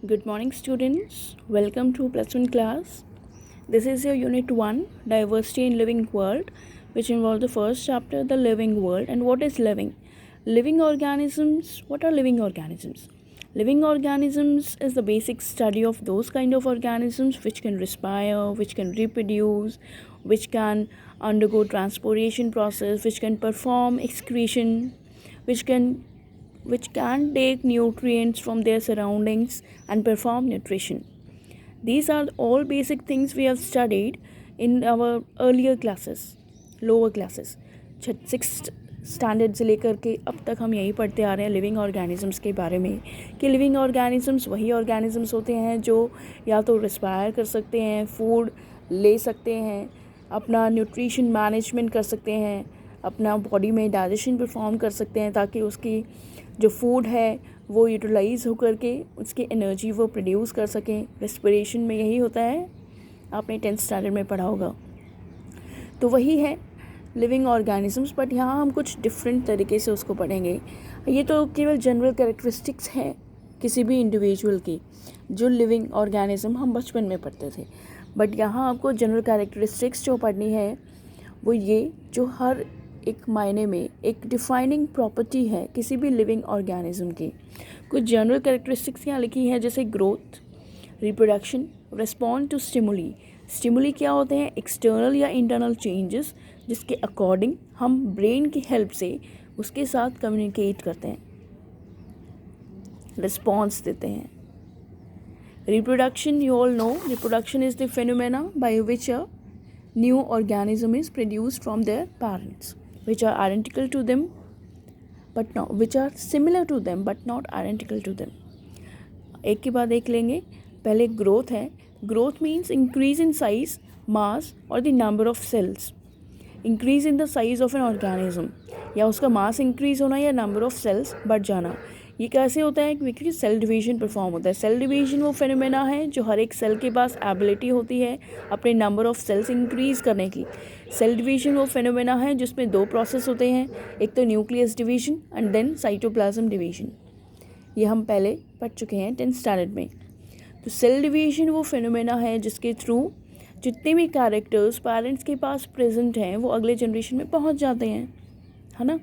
Good morning, students. Welcome to Plus One class. This is your Unit 1, Diversity in Living World, which involves the first chapter, the living world. And what is living? Living organisms. What are living organisms? Living organisms is the basic study of those kind of organisms which can respire, which can reproduce, which can undergo transpiration process, which can perform excretion, which can take nutrients from their surroundings and perform nutrition. These are all basic things we have studied in our earlier classes, lower classes. 6th standard से लेकर के अब तक हम यही पढ़ते आ रहे हैं लिविंग ऑर्गेनिजम्स के बारे में कि लिविंग ऑर्गेनिजम्स वही ऑर्गेनिजम्स होते हैं जो या तो रिस्पायर कर सकते हैं, फूड ले सकते हैं, अपना न्यूट्रिशन मैनेजमेंट कर सकते हैं, अपना बॉडी में डाइजेशन परफॉर्म कर सकते हैं ताकि उसकी जो फूड है वो यूटिलाइज़ होकर के उसकी एनर्जी वो प्रोड्यूस कर सकें. रेस्पिरेशन में यही होता है, आपने 10th स्टैंडर्ड में पढ़ा होगा. तो वही है लिविंग ऑर्गेनिजम्स, बट यहाँ हम कुछ डिफरेंट तरीके से उसको पढ़ेंगे. ये तो केवल जनरल कैरेक्टरिस्टिक्स हैं किसी भी इंडिविजुअल की जो लिविंग ऑर्गेनिज्म हम बचपन में पढ़ते थे, बट यहाँ आपको जनरल कैरेक्टरिस्टिक्स जो पढ़नी है वो ये जो हर एक मायने में एक डिफाइनिंग प्रॉपर्टी है किसी भी लिविंग ऑर्गेनिज्म की. कुछ जनरल कैरेक्टरिस्टिक्स यहाँ लिखी है जैसे growth, reproduction, respond to stimuli. Stimuli क्या होते हैं? एक्सटर्नल या इंटरनल चेंजेस जिसके अकॉर्डिंग हम ब्रेन की हेल्प से उसके साथ कम्युनिकेट करते हैं, रिस्पॉन्स देते हैं. Reproduction, you all know, reproduction is the phenomena by which a new organism is produced from their parents which are identical to them but not which are similar to them but not identical to them. एक के बाद एक लेंगे. पहले growth है. Growth means increase in size, mass और the number of cells. Increase in the size of an organism, या उसका मास इंक्रीज होना या नंबर ऑफ सेल्स बढ़ जाना. ये कैसे होता है? क्योंकि सेल डिवीजन परफॉर्म होता है. सेल डिवीजन वो फेनोमेना है जो हर एक सेल के पास एबिलिटी होती है अपने नंबर ऑफ सेल्स इंक्रीज करने की. सेल डिवीजन वो फेनोमेना है जिसमें दो प्रोसेस होते हैं, एक तो nucleus division and then cytoplasm division. ये हम पहले पढ़ चुके हैं 10th स्टैंडर्ड में. तो सेल डिवीजन वो फेनोमेना है जिसके थ्रू जितने भी कैरेक्टर्स पेरेंट्स के पास प्रेजेंट हैं वो अगले जनरेशन में पहुंच जाते हैं, है ना.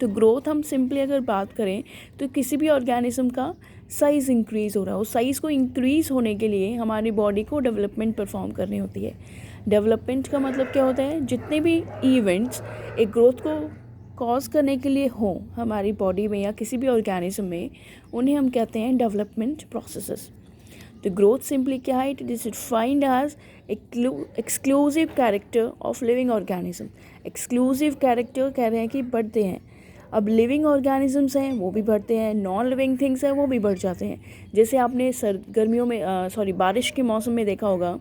तो ग्रोथ हम सिंपली अगर बात करें तो किसी भी ऑर्गेनिज्म का साइज़ इंक्रीज़ हो रहा है. उस साइज़ को इंक्रीज़ होने के लिए हमारी बॉडी को डेवलपमेंट परफॉर्म करनी होती है. डेवलपमेंट का मतलब क्या होता है? जितने भी इवेंट्स एक ग्रोथ को कॉज करने के लिए हों हमारी बॉडी में या किसी भी ऑर्गेनिज्म में, उन्हें हम कहते हैं डेवलपमेंट प्रोसेसेस. तो ग्रोथ सिंपली क्या है? It is defined as exclusive character of living organism. Exclusive character कह रहे हैं कि बढ़ते हैं. अब लिविंग ऑर्गेनिजम्स हैं वो भी बढ़ते हैं, नॉन लिविंग थिंग्स हैं वो भी बढ़ जाते हैं. जैसे आपने गर्मियों में बारिश के मौसम में देखा होगा,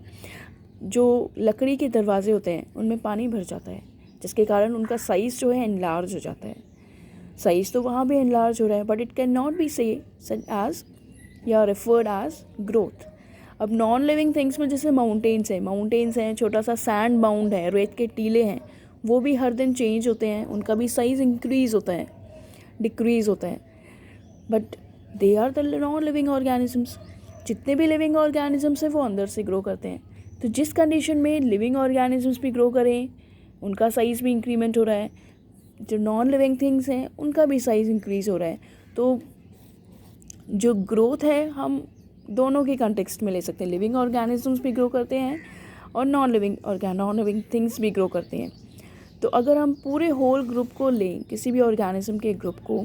जो लकड़ी के दरवाजे होते हैं उनमें पानी भर जाता है जिसके कारण उनका साइज़ जो है एनलार्ज हो जाता है. साइज़ तो वहाँ भी एनलार्ज हो रहा है, but it can not B से एज या रेफर्ड एज ग्रोथ. अब नॉन लिविंग थिंग्स में जैसे माउंटेन्स हैं, छोटा सा सैंड बाउंड है, रेत के टीले हैं, वो भी हर दिन चेंज होते हैं, उनका भी साइज़ इंक्रीज़ होता है, डिक्रीज़ होता है, but they are the non living organisms. जितने भी लिविंग ऑर्गेनिजम्स हैं वो अंदर से ग्रो करते हैं. तो जिस कंडीशन में लिविंग ऑर्गेनिजम्स भी ग्रो करें उनका साइज़ भी इंक्रीमेंट हो रहा है, जो नॉन लिविंग थिंग्स हैं उनका भी साइज़ इंक्रीज़ हो रहा है. तो जो ग्रोथ है हम दोनों के कंटेक्स्ट में ले सकते हैं. लिविंग ऑर्गेनिजम्स भी ग्रो करते हैं और नॉन लिविंग थिंग्स भी ग्रो करते हैं. तो अगर हम पूरे होल ग्रुप को लें, किसी भी ऑर्गेनिज्म के ग्रुप को,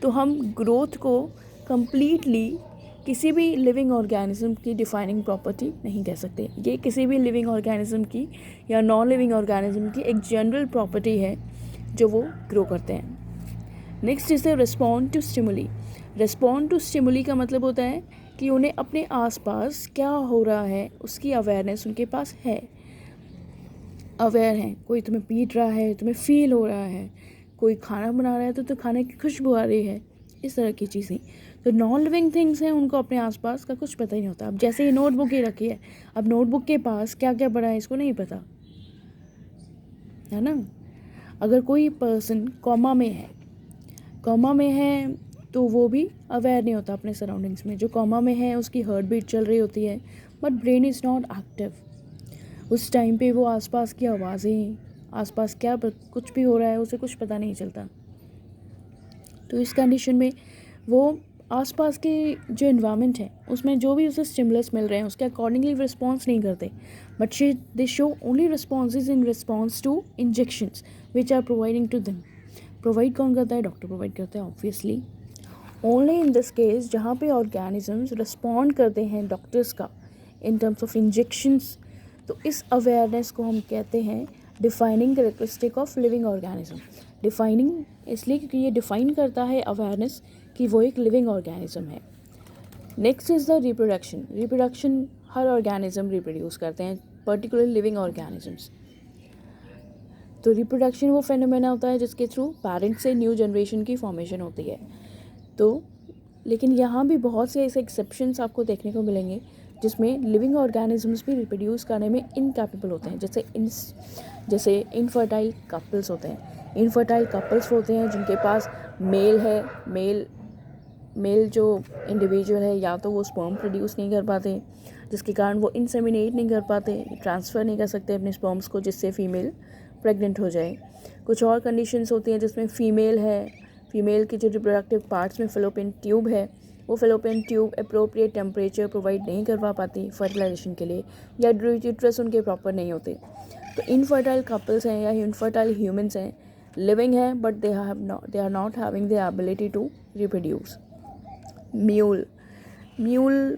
तो हम ग्रोथ को कम्प्लीटली किसी भी लिविंग ऑर्गेनिज्म की डिफाइनिंग प्रॉपर्टी नहीं कह सकते. ये किसी भी लिविंग ऑर्गेनिज्म की या नॉन लिविंग ऑर्गेनिज्म की एक जनरल प्रॉपर्टी है जो वो ग्रो करते हैं. Next is the respond to stimuli. Respond to stimuli का मतलब होता है कि उन्हें अपने आसपास क्या हो रहा है उसकी अवेयरनेस उनके पास है, अवेयर हैं. कोई तुम्हें पीट रहा है, तुम्हें फील हो रहा है, कोई खाना बना रहा है तो खाने की खुशबू आ रही है, इस तरह की चीज़ें. तो नॉन लिविंग थिंग्स हैं उनको अपने आसपास का कुछ पता ही नहीं होता. अब जैसे ये नोटबुक ही रखी है, अब नोटबुक के पास क्या क्या पड़ा है इसको नहीं पता, है ना. अगर कोई पर्सन कॉमा में है तो वो भी अवेयर नहीं होता अपने सराउंडिंग्स में। जो कॉमा में है उसकी हार्ट बीट चल रही होती है but brain is not active. उस टाइम पे वो आसपास की आवाज़ें, आसपास क्या कुछ भी हो रहा है उसे कुछ पता नहीं चलता। तो इस कंडीशन में वो आसपास के जो इन्वायरमेंट है उसमें जो भी उसे स्टिमुलस मिल रहे हैं उसके अकॉर्डिंगली रिस्पॉन्स नहीं करते, but they show only responses in response to injections which are providing to them. Provide कौन करता है? डॉक्टर प्रोवाइड करते हैं obviously. Only in this case जहाँ पे ऑर्गेनिजम्स रिस्पॉन्ड करते हैं डॉक्टर्स का इन टर्म्स ऑफ इंजेक्शंस, तो इस अवेयरनेस को हम कहते हैं defining characteristic of living organism. Defining इसलिए क्योंकि ये डिफाइन करता है अवेयरनेस कि वो एक लिविंग ऑर्गेनिज्म है। Next is the reproduction. Reproduction her organism reproduce करते हैं, पर्टिकुलर लिविंग ऑर्गेनिजम्स। तो रिप्रोडक्शन वो फेनोमेना होता है जिसके थ्रू पेरेंट से न्यू जनरेशन की फॉर्मेशन होती है। तो लेकिन यहाँ भी बहुत से ऐसे एक्सेप्शंस आपको देखने को मिलेंगे जिसमें लिविंग ऑर्गेनिजम्स भी रिप्रोड्यूस करने में इनकैपेबल होते हैं, जैसे इनफर्टाइल कपल्स होते हैं। इनफर्टाइल कपल्स होते हैं जिनके पास मेल है, मेल जो इंडिविजुअल है या तो वो स्पर्म प्रोड्यूस नहीं कर पाते, जिसके कारण वो इंसेमिनेट नहीं कर पाते, ट्रांसफ़र नहीं कर सकते अपने स्पर्म्स को, जिससे फीमेल प्रेग्नेंट हो जाए। कुछ और कंडीशंस होती हैं जिसमें फीमेल की जो रिप्रोडक्टिव पार्ट्स में फेलोपियन ट्यूब है, वो fallopian tube appropriate temperature provide नहीं करवा पाती फर्टिलाइजेशन के लिए, या यूट्रस उनके प्रॉपर नहीं होते। तो इनफर्टाइल कपल्स हैं या इनफर्टाइल ह्यूमंस हैं, लिविंग हैं but they are not having the ability to reproduce. Mule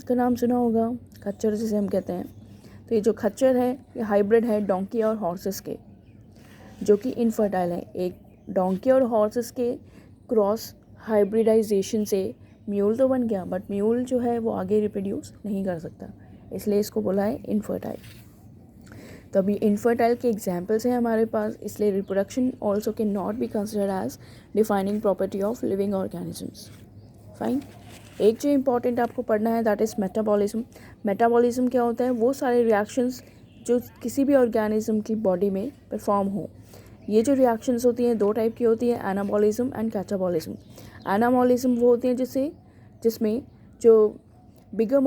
का नाम सुना होगा, खच्चर जिसे हम कहते हैं। तो ये जो खच्चर है ये हाइब्रिड है डोंकी और हॉर्सेस के, जो कि इनफर्टाइल है। एक डोंकी और हॉर्सेस के क्रॉस हाइब्रिडाइजेशन से म्यूल तो बन गया, बट म्यूल जो है वो आगे रिप्रोड्यूस नहीं कर सकता, इसलिए इसको बोला है इनफर्टाइल। तो अभी इनफर्टाइल के एग्जाम्पल्स हैं हमारे पास, इसलिए reproduction also can not be considered as defining property of living organisms. Fine. एक जो इम्पॉर्टेंट आपको पढ़ना है दैट इज़ मेटाबॉलिज्म। मेटाबॉलिज्म क्या होता है? वो सारे रिएक्शंस जो किसी भी ऑर्गेनिज्म की बॉडी में परफॉर्म हो। ये जो रिएक्शंस होती हैं दो टाइप की होती हैं, एनाबॉलिज्म एंड कैटाबॉलिज्म। एनाबॉलिज्म वो होती हैं जिसमें जो बिगर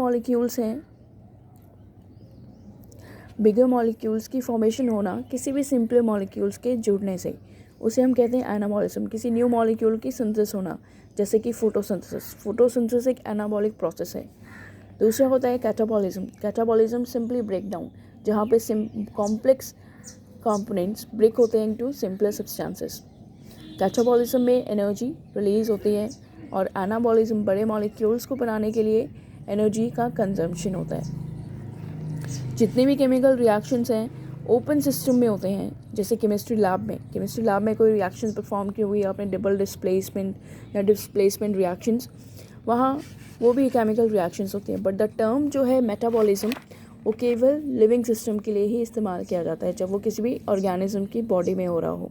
मॉलिक्यूल्स की फॉर्मेशन होना किसी भी सिंपल मॉलिक्यूल्स के जुड़ने से, उसे हम कहते हैं एनाबॉलिज्म। किसी न्यू मॉलिक्यूल की सिंथेसिस होना, जैसे कि फोटोसिंथेसिस एक एनाबॉलिक प्रोसेस है। दूसरा होता है कैटाबॉलिज्म सिंपली ब्रेक डाउन, जहाँ पे कॉम्प्लेक्स कंपोनेंट्स ब्रेक होते हैं इनटू सिंपलर सब्सटेंसेस। कैटाबॉलिज्म में एनर्जी रिलीज होती है और एनाबॉलिज्म बड़े मॉलिक्यूल्स को बनाने के लिए एनर्जी का कंजम्पशन होता है। जितने भी केमिकल रिएक्शंस हैं ओपन सिस्टम में होते हैं, जैसे केमिस्ट्री लैब में कोई रिएक्शन परफॉर्म की हुई आपने डबल डिस्प्लेसमेंट या डिस्प्लेसमेंट रिएक्शंस, वहाँ वो भी केमिकल रिएक्शंस होती हैं। बट द टर्म जो है मेटाबॉलिज्म वो केवल लिविंग सिस्टम के लिए ही इस्तेमाल किया जाता है, जब वो किसी भी ऑर्गेनिज्म की बॉडी में हो रहा हो।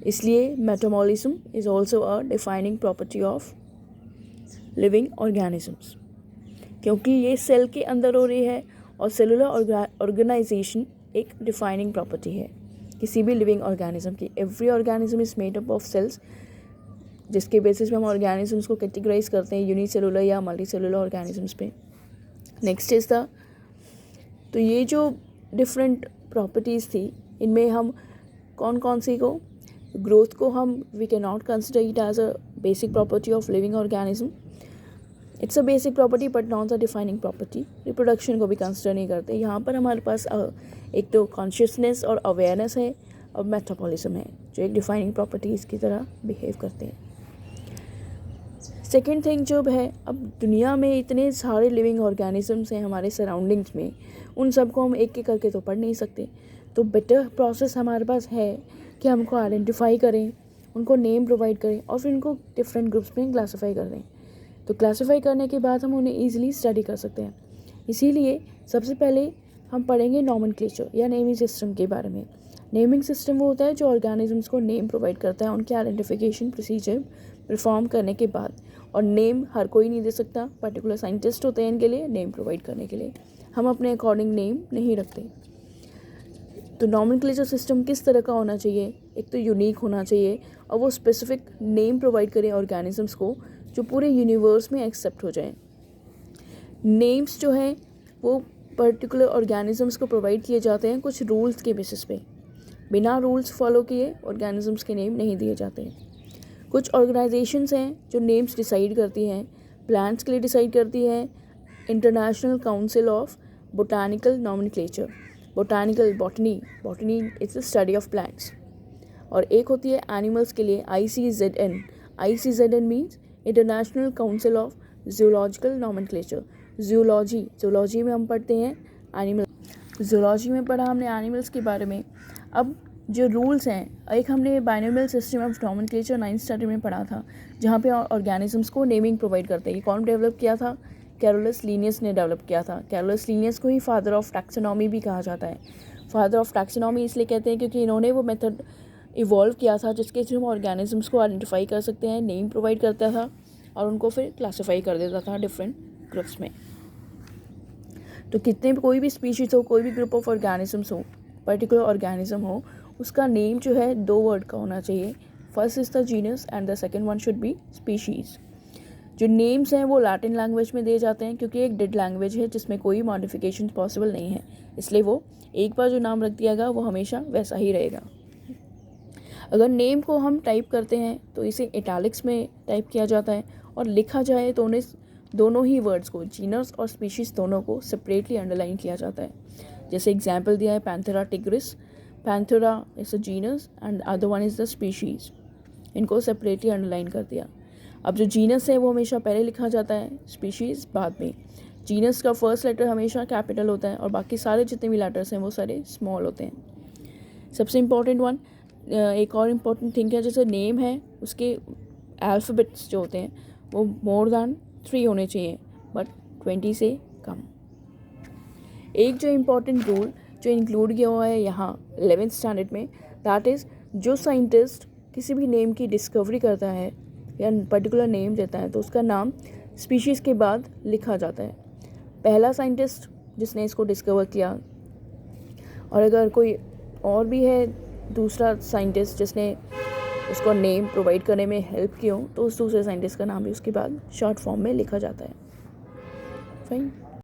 इसलिए metabolism is also a defining property of living organisms, क्योंकि ये सेल के अंदर हो रही है और सेलुलर ऑर्गेनाइजेशन एक डिफाइनिंग प्रॉपर्टी है किसी भी लिविंग ऑर्गेनिज्म की। Every organism is made up of cells, जिसके बेसिस पे हम ऑर्गेनिजम्स को कैटेगराइज करते हैं यूनिसेलुलर या मल्टीसेलुलर ऑर्गेनिजम्स पे। नेक्स्ट इज तो ये जो डिफरेंट प्रॉपर्टीज़ थी इनमें हम कौन कौन सी को, ग्रोथ को हम we can not consider it as a basic property of living organism, it's a basic property but not a defining property. Reproduction को भी कंसिडर नहीं करते। यहाँ पर हमारे पास एक तो कॉन्शियसनेस और अवेयरनेस है और मेटाबॉलिज्म है जो एक डिफाइनिंग प्रॉपर्टीज़ की तरह बिहेव करते हैं। सेकेंड थिंग जो है, अब दुनिया में इतने सारे लिविंग ऑर्गेनिजम्स हैं हमारे सराउंडिंग्स में, उन सबको हम एक एक करके तो पढ़ नहीं सकते। तो बेटर प्रोसेस हमारे पास है कि हमको आइडेंटिफाई करें, उनको नेम प्रोवाइड करें और फिर उनको डिफरेंट ग्रुप्स में क्लासीफाई कर दें। तो क्लासीफाई करने के बाद हम उन्हें ईजिली स्टडी कर सकते हैं। इसीलिए सबसे पहले हम पढ़ेंगे नॉमेनक्लेचर या नेमिंग सिस्टम के बारे में। नेमिंग सिस्टम वो होता है जो ऑर्गेनिजम्स को नेम प्रोवाइड करता है उनके आइडेंटिफिकेशन प्रोसीजर परफॉर्म करने के बाद। और नेम हर कोई नहीं दे सकता, पर्टिकुलर साइंटिस्ट होते हैं इनके लिए नेम प्रोवाइड करने के लिए। हम अपने अकॉर्डिंग नेम नहीं रखते। तो नॉमेनक्लेचर सिस्टम किस तरह का होना चाहिए? एक तो यूनिक होना चाहिए और वो स्पेसिफिक नेम प्रोवाइड करे ऑर्गेनिजम्स को जो पूरे यूनिवर्स में एक्सेप्ट हो जाए। नेम्स जो हैं वो पर्टिकुलर ऑर्गेनिजम्स को प्रोवाइड किए जाते हैं कुछ रूल्स के बेसिस पे। बिना रूल्स फॉलो किए ऑर्गेनिजम्स के नेम नहीं दिए जाते। कुछ ऑर्गेनाइजेशंस हैं जो नेम्स डिसाइड करती हैं। प्लांट्स के लिए डिसाइड करती है international council of botanical nomenclature. Botanical botany it's the study of plants. और एक होती है एनिमल्स के लिए ICZN। ICZN means international council of zoological nomenclature. Zoology में हम पढ़ते हैं एनिमल। जूलॉजी में पढ़ा हमने एनिमल्स के बारे में। अब जो रूल्स हैं, एक हमने binomial system of nomenclature 9th standard में पढ़ा था, जहाँ पे ऑर्गेनिजम्स को नेमिंग प्रोवाइड करते हैं। कौन डेवलप किया था? कैरोलस लीनियस ने डेवलप किया था। कैरोलस लीनियस को ही फादर ऑफ टैक्सोनॉमी भी कहा जाता है। फादर ऑफ टैक्सोनॉमी इसलिए कहते हैं क्योंकि इन्होंने वो मेथड इवॉल्व किया था जिसके थ्रू हम ऑर्गेनिजम्स को आइडेंटिफाई कर सकते हैं, नेम प्रोवाइड करता था और उनको फिर क्लासीफाई कर देता था डिफरेंट ग्रुप्स में। तो कितने भी कोई भी स्पीशीज़ हो, कोई भी ग्रुप ऑफ ऑर्गेनिजम्स हो, पर्टिकुलर ऑर्गेनिज्म हो, उसका नेम जो है 2 वर्ड का होना चाहिए। First is the genus and the second one should be species. जो नेम्स हैं वो लैटिन लैंग्वेज में दिए जाते हैं क्योंकि एक डेड लैंग्वेज है जिसमें कोई मॉडिफिकेशन पॉसिबल नहीं है, इसलिए वो एक बार जो नाम रख दिया गया वो हमेशा वैसा ही रहेगा। अगर नेम को हम टाइप करते हैं तो इसे इटैलिक्स में टाइप किया जाता है और लिखा जाए तो उन्हें दोनों ही वर्ड्स को, जीनस और स्पीशीज़ दोनों को सेपरेटली अंडरलाइन किया जाता है। जैसे एग्जाम्पल दिया है Panthera tigris. Panthera is a genus and other one is the species. इनको सेपरेटली अंडरलाइन कर दिया। अब जो जीनस है वो हमेशा पहले लिखा जाता है, स्पीशीज़ बाद में। जीनस का फर्स्ट लेटर हमेशा कैपिटल होता है और बाकी सारे जितने भी लेटर्स हैं वो सारे स्मॉल होते हैं। सबसे इम्पॉर्टेंट वन, एक और इम्पॉर्टेंट थिंग है, जैसे नेम है उसके अल्फ़ाबेट्स जो होते हैं वो मोर दैन 3 होने चाहिए बट 20 से कम। एक जो इम्पॉर्टेंट रूल जो इंक्लूड किया हुआ है यहाँ 11th स्टैंडर्ड में, दैट इज़ जो साइंटिस्ट किसी भी नेम की डिस्कवरी करता है या पर्टिकुलर नेम देता है तो उसका नाम स्पीशीज़ के बाद लिखा जाता है। पहला साइंटिस्ट जिसने इसको डिस्कवर किया, और अगर कोई और भी है दूसरा साइंटिस्ट जिसने उसको नेम प्रोवाइड करने में हेल्प की हो तो उस दूसरे साइंटिस्ट का नाम भी उसके बाद शॉर्ट फॉर्म में लिखा जाता है। फाइन।